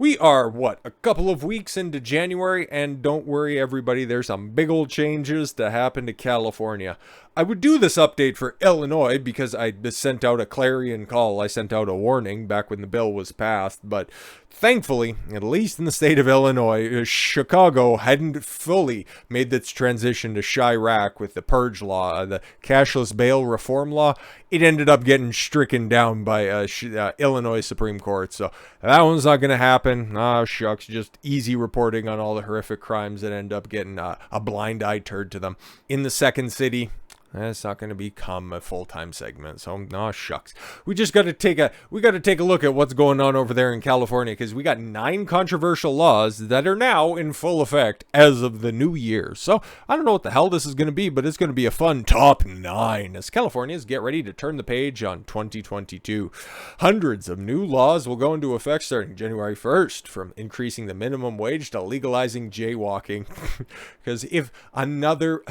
We are, what, a couple of weeks into January, and don't worry, everybody, there's some big old changes to happen to California. I would do this update for Illinois because I sent out a clarion call. I sent out a warning back when the bill was passed, but thankfully, at least in the state of Illinois, Chicago hadn't fully made its transition to Chirac with the purge law, the cashless bail reform law. It ended up getting stricken down by Illinois Supreme Court, so that one's not going to happen. Ah, shucks, just easy reporting on all the horrific crimes that end up getting a blind eye turned to them. In the second city, it's not going to become a full-time segment, so no shucks. We just got to take a look at what's going on over there in California, because we got 9 controversial laws that are now in full effect as of the new year. So I don't know what the hell this is going to be, but it's going to be a fun top 9 as Californians get ready to turn the page on 2022. Hundreds of new laws will go into effect starting January 1st, from increasing the minimum wage to legalizing jaywalking. Because if another...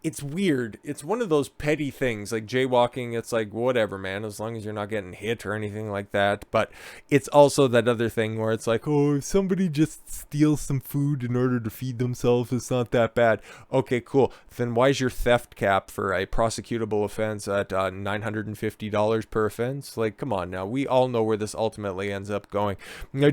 It's weird. It's one of those petty things, like jaywalking. It's like, whatever, man, as long as you're not getting hit or anything like that. But it's also that other thing where it's like, oh, if somebody just steals some food in order to feed themselves, it's not that bad. Okay, cool. Then why is your theft cap for a prosecutable offense at $950 per offense? Like, come on now. We all know where this ultimately ends up going.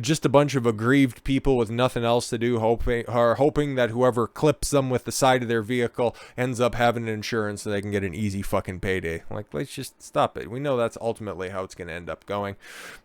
Just a bunch of aggrieved people with nothing else to do, hoping that whoever clips them with the side of their vehicle ends up having insurance so they can get an easy fucking payday. Like, let's just stop it. We know that's ultimately how it's going to end up going.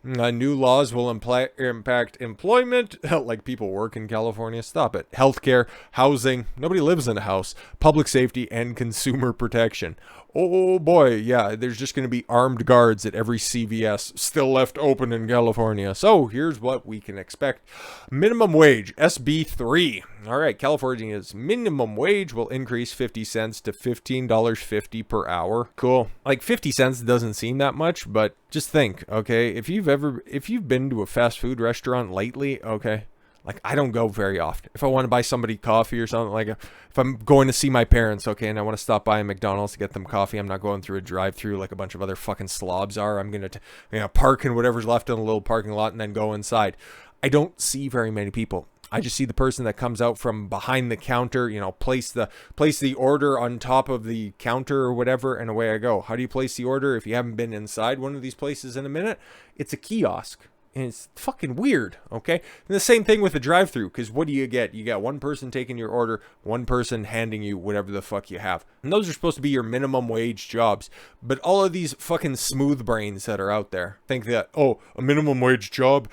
New laws will impact employment, like people work in California. Stop it. Healthcare, housing, nobody lives in a house, public safety, and consumer protection. Oh boy, yeah, there's just going to be armed guards at every CVS still left open in California. So here's what we can expect. Minimum wage, SB 3. All right, California's minimum wage will increase 50 cents to $15.50 per hour. Cool. Like 50 cents doesn't seem that much, but just think, okay, if you've been to a fast food restaurant lately, okay, like, I don't go very often. If I want to buy somebody coffee or something, like if I'm going to see my parents, okay, and I want to stop by a McDonald's to get them coffee, I'm not going through a drive-through like a bunch of other fucking slobs are. I'm going to park in whatever's left in a little parking lot and then go inside. I don't see very many people. I just see the person that comes out from behind the counter, place the order on top of the counter or whatever, and away I go. How do you place the order if you haven't been inside one of these places in a minute? It's a kiosk. And it's fucking weird, okay? And the same thing with the drive-thru, because what do you get? You got one person taking your order, one person handing you whatever the fuck you have. And those are supposed to be your minimum wage jobs. But all of these fucking smooth brains that are out there think that, oh, a minimum wage job?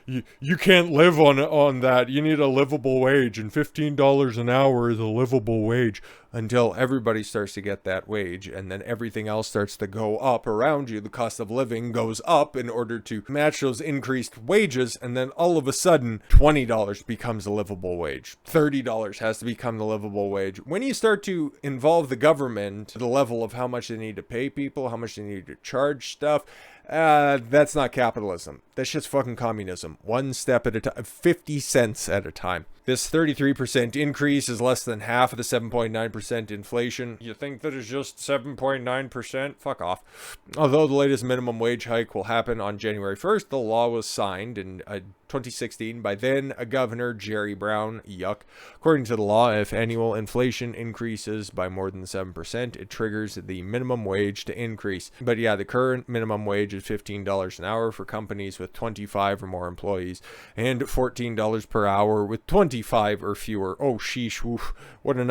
You can't live on that. You need a livable wage, and $15 an hour is a livable wage. Until everybody starts to get that wage, and then everything else starts to go up around you. The cost of living goes up in order to match those increased wages, and then all of a sudden, $20 becomes a livable wage. $30 has to become the livable wage. When you start to involve the government to the level of how much they need to pay people, how much they need to charge stuff, that's not capitalism. That's just fucking communism. One step at a time, 50 cents at a time. This 33% increase is less than half of the 7.9% inflation. You think that is just 7.9%? Fuck off. Although the latest minimum wage hike will happen on January 1st, the law was signed in 2016 by then Governor Jerry Brown. Yuck. According to the law, if annual inflation increases by more than 7%, it triggers the minimum wage to increase. But yeah, the current minimum wage is $15 an hour for companies with 25 or more employees, and $14 per hour with 25 or fewer. Oh sheesh, oof. What a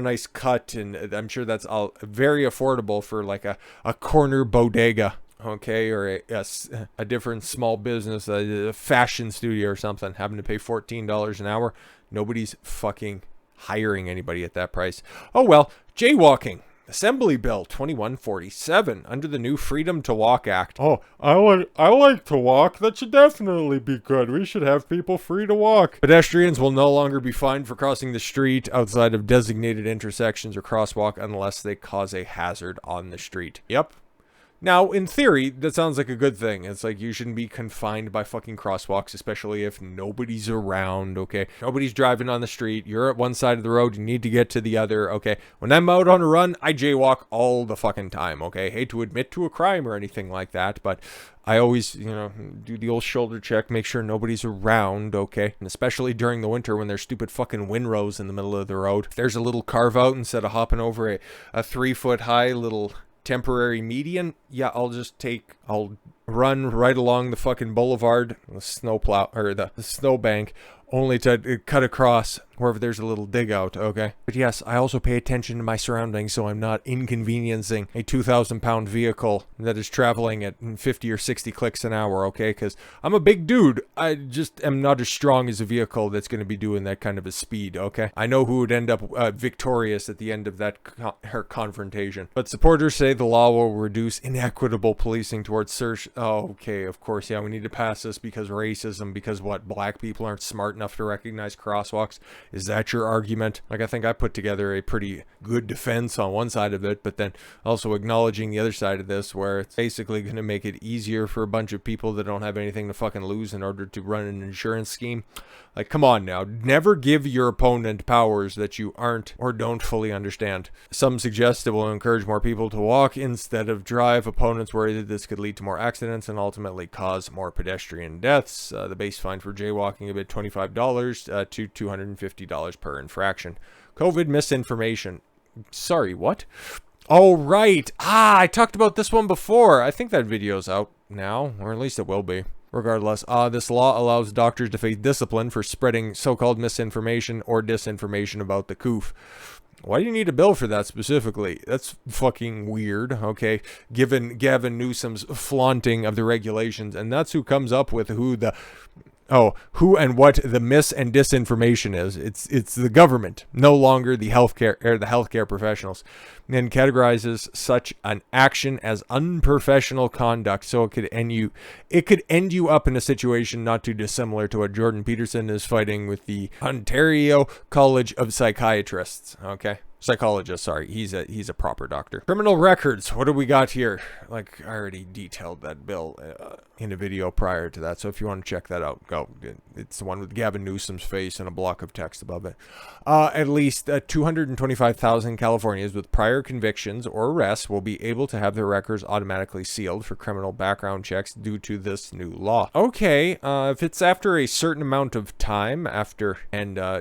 nice cut, and I'm sure that's all very affordable for like a corner bodega. Okay, or a different small business, a fashion studio or something, having to pay $14 an hour. Nobody's fucking hiring anybody at that price. Oh well, jaywalking. Assembly Bill 2147 under the new Freedom to Walk Act. Oh, I like to walk. That should definitely be good. We should have people free to walk. Pedestrians will no longer be fined for crossing the street outside of designated intersections or crosswalk unless they cause a hazard on the street. Yep. Now, in theory, that sounds like a good thing. It's like you shouldn't be confined by fucking crosswalks, especially if nobody's around, okay? Nobody's driving on the street. You're at one side of the road. You need to get to the other, okay? When I'm out on a run, I jaywalk all the fucking time, okay? Hate to admit to a crime or anything like that, but I always, do the old shoulder check, make sure nobody's around, okay? And especially during the winter when there's stupid fucking windrows in the middle of the road. If there's a little carve out instead of hopping over a 3-foot high little temporary median, yeah, I'll run right along the fucking boulevard, the snowplow, or the snowbank, only to cut across wherever there's a little dig out, okay? But yes, I also pay attention to my surroundings so I'm not inconveniencing a 2,000-pound vehicle that is traveling at 50 or 60 clicks an hour, okay? Because I'm a big dude. I just am not as strong as a vehicle that's going to be doing that kind of a speed, okay? I know who would end up victorious at the end of that confrontation. But supporters say the law will reduce inequitable policing towards search. Oh, okay, of course, yeah, we need to pass this because racism, because what, black people aren't smart enough to recognize crosswalks? Is that your argument? Like, I think I put together a pretty good defense on one side of it, but then also acknowledging the other side of this, where it's basically going to make it easier for a bunch of people that don't have anything to fucking lose in order to run an insurance scheme. Like, come on now. Never give your opponent powers that you aren't or don't fully understand. Some suggest it will encourage more people to walk instead of drive. Opponents worry that this could lead to more accidents and ultimately cause more pedestrian deaths. The base fine for jaywalking a bit $25 to $250 per infraction. COVID misinformation. Sorry, what? Oh, right. I talked about this one before. I think that video's out now, or at least it will be. Regardless, this law allows doctors to face discipline for spreading so-called misinformation or disinformation about the COOF. Why do you need a bill for that specifically? That's fucking weird, okay? Given Gavin Newsom's flaunting of the regulations, and that's who comes up with who and what the mis and disinformation is. It's the government, no longer the healthcare professionals, and categorizes such an action as unprofessional conduct. So it could end you up in a situation not too dissimilar to what Jordan Peterson is fighting with the Ontario College of Psychiatrists. Okay. Psychologist, sorry, he's a proper doctor. Criminal records, what do we got here? Like, I already detailed that bill in a video prior to that, so if you want to check that out, go. It's the one with Gavin Newsom's face and a block of text above it. At least 225,000 Californians with prior convictions or arrests will be able to have their records automatically sealed for criminal background checks due to this new law. Okay, if it's after a certain amount of time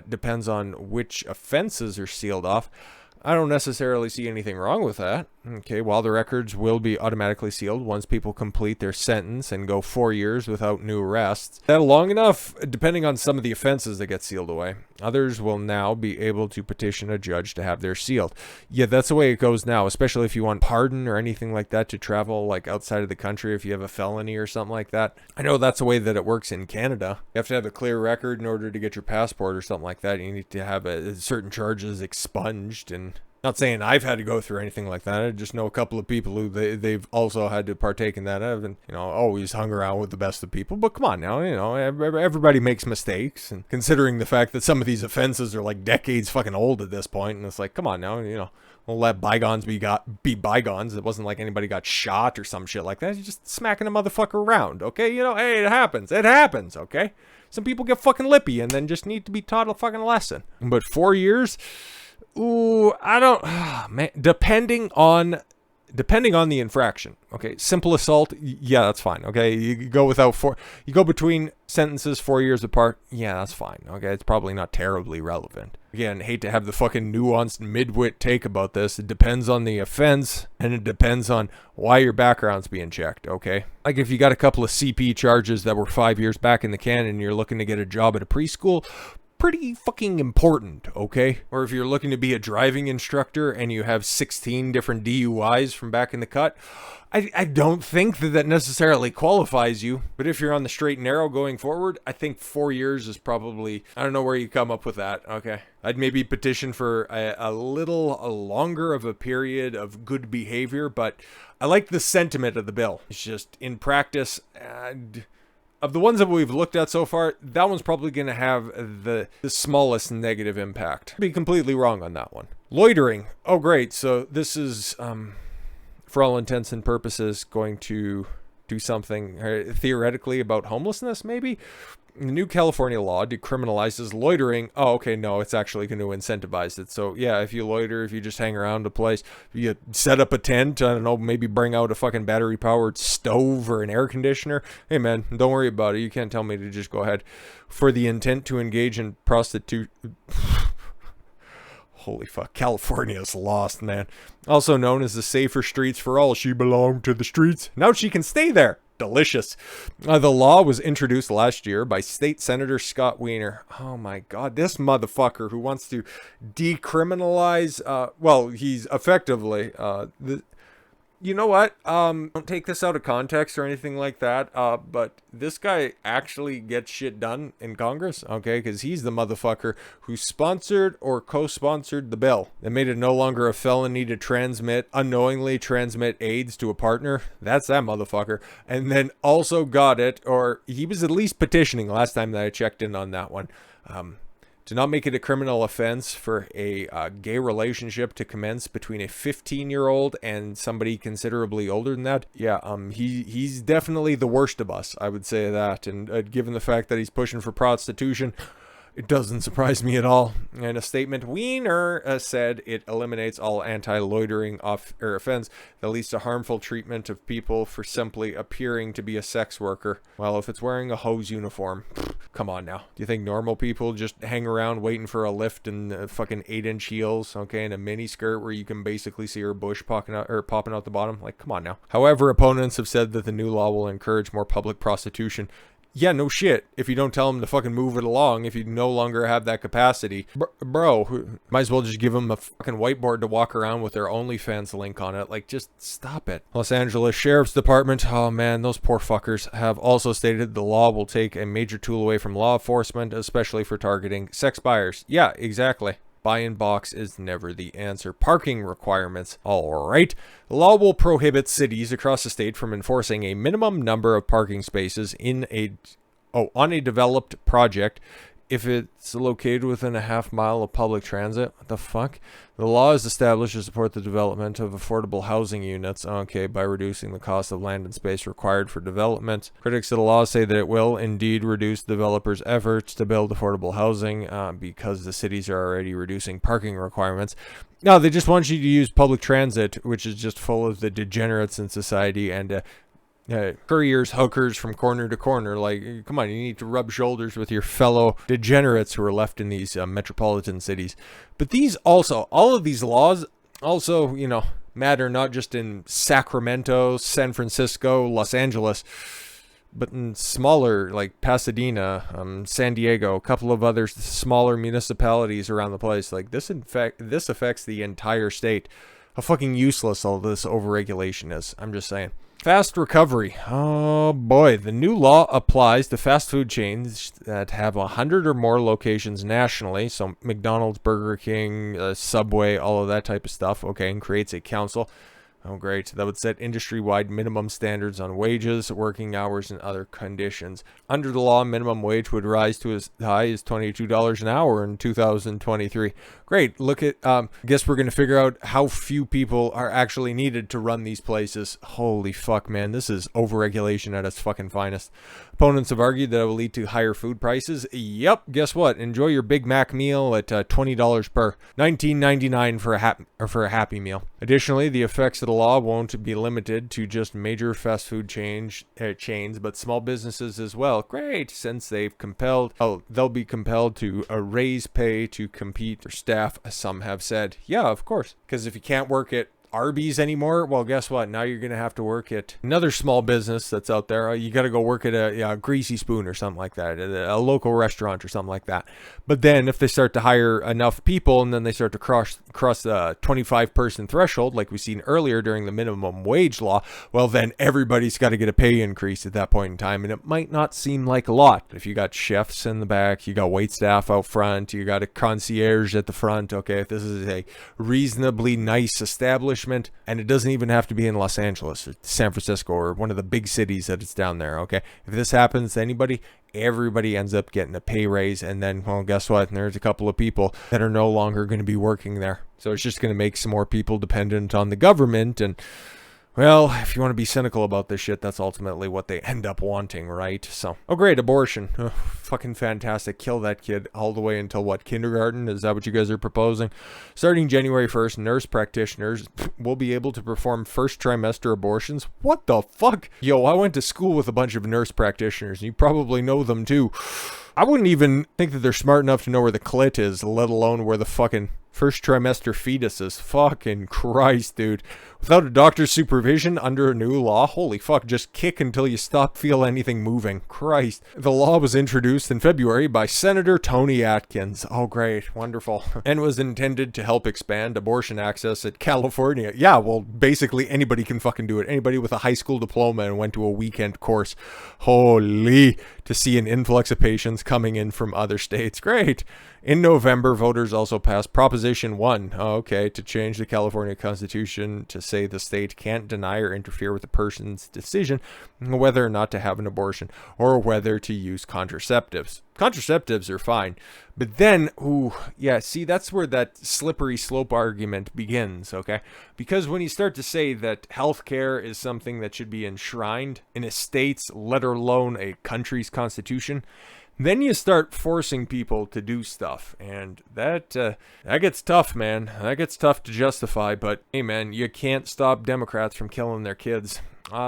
depends on which offenses are sealed off, I don't necessarily see anything wrong with that. Okay, while the records will be automatically sealed once people complete their sentence and go 4 years without new arrests. That's long enough, depending on some of the offenses that get sealed away. Others will now be able to petition a judge to have theirs sealed. Yeah, that's the way it goes now, especially if you want pardon or anything like that to travel like outside of the country if you have a felony or something like that. I know that's the way that it works in Canada. You have to have a clear record in order to get your passport or something like that. You need to have certain charges expunged, and not saying I've had to go through anything like that. I just know a couple of people who they've also had to partake in that. I haven't, always hung around with the best of people. But come on now, everybody makes mistakes. And considering the fact that some of these offenses are like decades fucking old at this point, and it's like, come on now, we'll let bygones be bygones. It wasn't like anybody got shot or some shit like that. You're just smacking a motherfucker around, okay? Hey, it happens. It happens, okay? Some people get fucking lippy and then just need to be taught a fucking lesson. But 4 years... Ooh, I don't, man, depending on the infraction. Okay, simple assault, yeah, that's fine. Okay, you go between sentences 4 years apart, yeah, that's fine. Okay, it's probably not terribly relevant. Again, hate to have the fucking nuanced midwit take about this. It depends on the offense, and it depends on why your background's being checked, okay? Like if you got a couple of CP charges that were 5 years back in the can and you're looking to get a job at a preschool, pretty fucking important, okay? Or if you're looking to be a driving instructor and you have 16 different DUIs from back in the cut, I don't think that necessarily qualifies you. But if you're on the straight and narrow going forward, I think 4 years is probably, I don't know where you come up with that, okay? I'd maybe petition for a little longer of a period of good behavior, but I like the sentiment of the bill. It's just, in practice, of the ones that we've looked at so far, that one's probably going to have the smallest negative impact. Be completely wrong on that one. Loitering. Oh, great. So this is for all intents and purposes, going to do something theoretically about homelessness, maybe. The new California law decriminalizes loitering. Oh, okay, no, it's actually going to incentivize it. So, yeah, if you loiter, if you just hang around a place, you set up a tent, I don't know, maybe bring out a fucking battery-powered stove or an air conditioner. Hey, man, don't worry about it. You can't tell me to just go ahead. For the intent to engage in prostitution. Holy fuck, California's lost, man. Also known as the Safer Streets for All. She belonged to the streets. Now she can stay there. Delicious. The law was introduced last year by State Senator Scott Wiener. Oh my God, this motherfucker who wants to decriminalize, well, he's effectively, you know what? Don't take this out of context or anything like that. But this guy actually gets shit done in Congress, okay? Because he's the motherfucker who sponsored or co-sponsored the bill that made it no longer a felony to unknowingly transmit AIDS to a partner. That's that motherfucker. And then also got it, or he was at least petitioning last time that I checked in on that one. To not make it a criminal offense for a gay relationship to commence between a 15-year-old and somebody considerably older than that. Yeah, he's definitely the worst of us, I would say that. And given the fact that he's pushing for prostitution, it doesn't surprise me at all. In a statement, Wiener said it eliminates all anti-loitering offense that leads to harmful treatment of people for simply appearing to be a sex worker. Well, if it's wearing a hose uniform, come on now. Do you think normal people just hang around waiting for a lift in fucking 8-inch heels, okay, and a mini skirt where you can basically see her bush popping out the bottom? Like, come on now. However, opponents have said that the new law will encourage more public prostitution. Yeah, no shit. If you don't tell them to fucking move it along, if you no longer have that capacity, bro, might as well just give them a fucking whiteboard to walk around with their OnlyFans link on it. Like, just stop it. Los Angeles Sheriff's Department, oh man, those poor fuckers, have also stated the law will take a major tool away from law enforcement, especially for targeting sex buyers. Yeah, exactly. Buy in box is never the answer. Parking requirements. All right. The law will prohibit cities across the state from enforcing a minimum number of parking spaces on a developed project if it's located within a half mile of public transit. What the fuck? The law is established to support the development of affordable housing units, okay, by reducing the cost of land and space required for development. Critics of the law say that it will indeed reduce developers' efforts to build affordable housing because the cities are already reducing parking requirements. No, they just want you to use public transit, which is just full of the degenerates in society and couriers, hookers from corner to corner. Like, come on, you need to rub shoulders with your fellow degenerates who are left in these metropolitan cities. But all of these laws also, matter not just in Sacramento, San Francisco, Los Angeles, but in smaller, like Pasadena, San Diego, a couple of other smaller municipalities around the place. Like, this affects the entire state. How fucking useless all this overregulation is. I'm just saying. Fast recovery. Oh boy, the new law applies to fast food chains that have 100 or more locations nationally. So McDonald's, Burger King, Subway, all of that type of stuff. Okay, and creates a council. Oh, great. That would set industry-wide minimum standards on wages, working hours, and other conditions. Under the law, minimum wage would rise to as high as $22 an hour in 2023. Great. Look at, guess we're going to figure out how few people are actually needed to run these places. Holy fuck, man. This is overregulation at its fucking finest. Opponents have argued that it will lead to higher food prices. Yep. Guess what? Enjoy your Big Mac meal at $20 per $19.99 for a Happy Meal. Additionally, the effects of the law won't be limited to just major fast food chains, but small businesses as well. Great, since they'll be compelled to raise pay to compete for staff, some have said. Yeah, of course, because if you can't work at Arby's anymore, well, guess what? Now you're going to have to work at another small business that's out there. You got to go work at a Greasy Spoon or something like that, a local restaurant or something like that. But then if they start to hire enough people and then they start to cross the 25-person threshold, like we've seen earlier during the minimum wage law, well, then everybody's got to get a pay increase at that point in time. And it might not seem like a lot. If you got chefs in the back, you got wait staff out front, you got a concierge at the front, okay, if this is a reasonably nice establishment, and it doesn't even have to be in Los Angeles or San Francisco or one of the big cities that it's down there, okay? If this happens to anybody, everybody ends up getting a pay raise, and then, well, guess what? There's a couple of people that are no longer going to be working there. So it's just going to make some more people dependent on the government, and Well, if you want to be cynical about this shit, that's ultimately what they end up wanting, right? So, oh great, abortion. Ugh, fucking fantastic. Kill that kid all the way until what, kindergarten? Is that what you guys are proposing? Starting January 1st, nurse practitioners will be able to perform first trimester abortions. What the fuck? Yo, I went to school with a bunch of nurse practitioners, and you probably know them too. I wouldn't even think that they're smart enough to know where the clit is, let alone where the fucking first trimester fetus is. Fucking Christ, dude. Without a doctor's supervision under a new law, holy fuck, just kick until you feel anything moving. Christ. The law was introduced in February by Senator Tony Atkins. Oh, great. Wonderful. And was intended to help expand abortion access in California. Yeah, well, basically anybody can fucking do it. Anybody with a high school diploma and went to a weekend course. Holy. To see an influx of patients coming in from other states. Great. In November, voters also passed Proposition 1, to change the California Constitution to say the state can't deny or interfere with a person's decision whether or not to have an abortion or whether to use contraceptives. Contraceptives are fine, but then, that's where that slippery slope argument begins, okay? Because when you start to say that healthcare is something that should be enshrined in a state's, let alone a country's constitution, then you start forcing people to do stuff, and that gets tough, man. That gets tough to justify, but hey, man, you can't stop Democrats from killing their kids.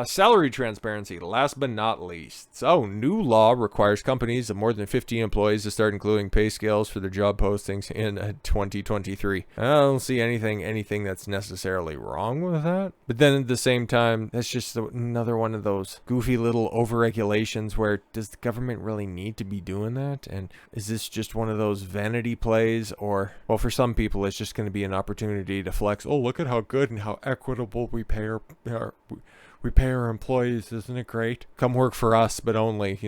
Salary transparency, last but not least. So, new law requires companies of more than 50 employees to start including pay scales for their job postings in 2023. I don't see anything that's necessarily wrong with that. But then at the same time, that's just another one of those goofy little over-regulations where does the government really need to be doing that? And is this just one of those vanity plays? Or, well, for some people, it's just going to be an opportunity to flex. Oh, look at how good and how equitable we pay our employees, isn't it great? Come work for us, but only,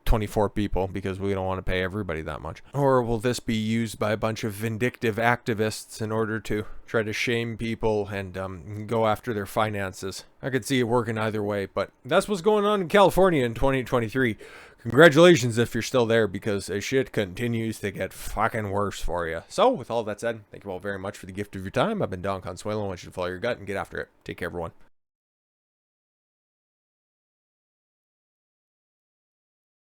24 people because we don't want to pay everybody that much. Or will this be used by a bunch of vindictive activists in order to try to shame people and go after their finances? I could see it working either way, but that's what's going on in California in 2023. Congratulations if you're still there, because shit continues to get fucking worse for you. So, with all that said, thank you all very much for the gift of your time. I've been Don Consuelo. I want you to follow your gut and get after it. Take care, everyone.